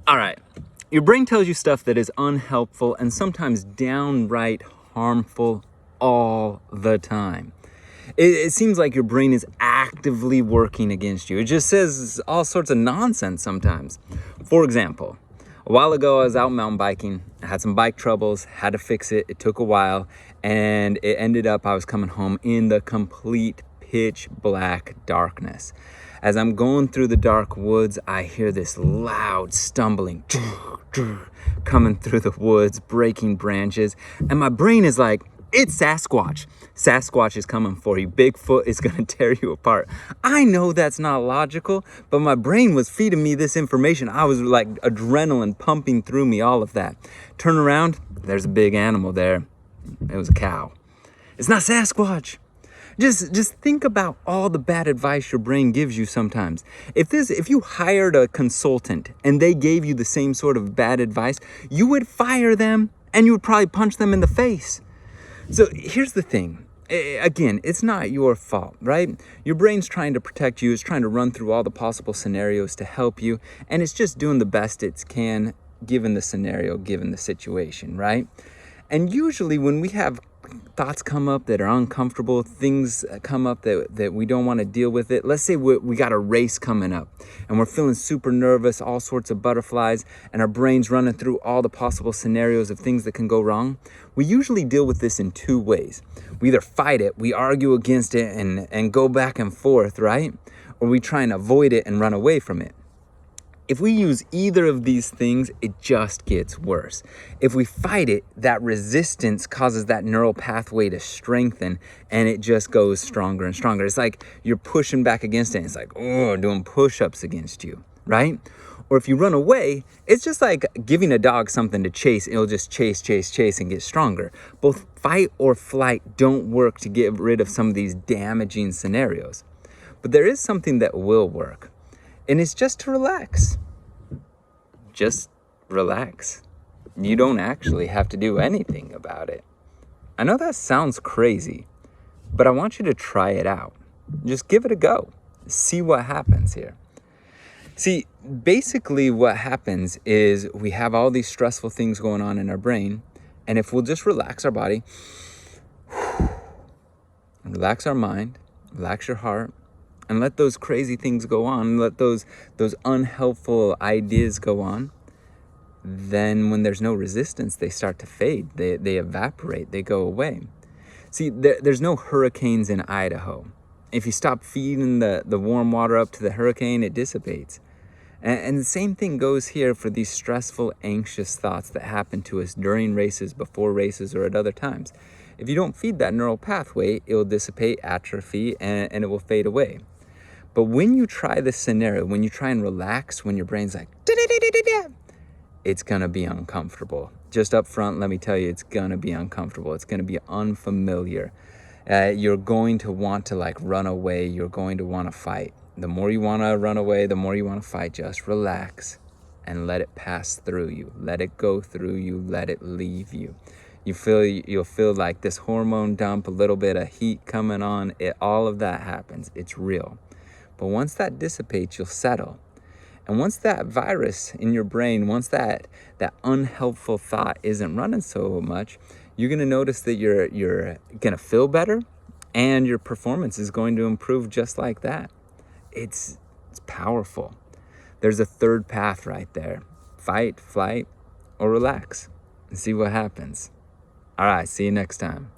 All right. Your brain tells you stuff that is unhelpful and sometimes downright harmful all the time. It seems like your brain is actively working against you. It just says all sorts of nonsense sometimes. For example, a while ago I was out mountain biking. I had some bike troubles, had to fix it. It took a while, and it ended up I was coming home in the complete pitch black darkness. As I'm going through the dark woods, I hear this loud stumbling coming through the woods, breaking branches, and my brain is like, it's Sasquatch. Sasquatch is coming for you. Bigfoot is gonna tear you apart. I know that's not logical, but my brain was feeding me this information. I was like adrenaline pumping through me, all of that. Turn around, there's a big animal there. It was a cow. It's not Sasquatch. Just think about all the bad advice your brain gives you sometimes. If you hired a consultant and they gave you the same sort of bad advice, you would fire them and you would probably punch them in the face. So here's the thing. Again, it's not your fault, right? Your brain's trying to protect you. It's trying to run through all the possible scenarios to help you. And it's just doing the best it can given the scenario, given the situation, right? And usually when we have thoughts come up that are uncomfortable, things come up that we don't want to deal with it. Let's say we got a race coming up and we're feeling super nervous, all sorts of butterflies, and our brain's running through all the possible scenarios of things that can go wrong. We usually deal with this in two ways. We either fight it, we argue against it and go back and forth, right? Or we try and avoid it and run away from it. If we use either of these things, it just gets worse. If we fight it, that resistance causes that neural pathway to strengthen and it just goes stronger and stronger. It's like you're pushing back against it. It's like, oh, doing push-ups against you, right? Or if you run away, it's just like giving a dog something to chase. It'll just chase and get stronger. Both fight or flight don't work to get rid of some of these damaging scenarios. But there is something that will work. And it's just to relax. Just relax. You don't actually have to do anything about it. I know that sounds crazy, but I want you to try it out. Just give it a go. See what happens here. See, basically what happens is we have all these stressful things going on in our brain, and if we'll just relax our body, relax our mind, relax your heart, and let those crazy things go on, let those unhelpful ideas go on, then when there's no resistance, they start to fade. They evaporate. They go away. See, there's no hurricanes in Idaho. If you stop feeding the warm water up to the hurricane, it dissipates. And the same thing goes here for these stressful, anxious thoughts that happen to us during races, before races, or at other times. If you don't feed that neural pathway, it will dissipate, atrophy, and it will fade away. But when you try this scenario, when you try and relax, when your brain's like, it's gonna be uncomfortable. Just up front, let me tell you, it's gonna be uncomfortable. It's gonna be unfamiliar. You're going to want to like run away. You're going to want to fight. The more you want to run away, the more you want to fight. Just relax and let it pass through you. Let it go through you. Let it leave you. You'll feel like this hormone dump, a little bit of heat coming on. All of that happens. It's real. But once that dissipates, you'll settle. And once that virus in your brain, once that unhelpful thought isn't running so much, you're going to notice that you're going to feel better and your performance is going to improve just like that. It's powerful. There's a third path right there. Fight, flight, or relax and see what happens. All right, see you next time.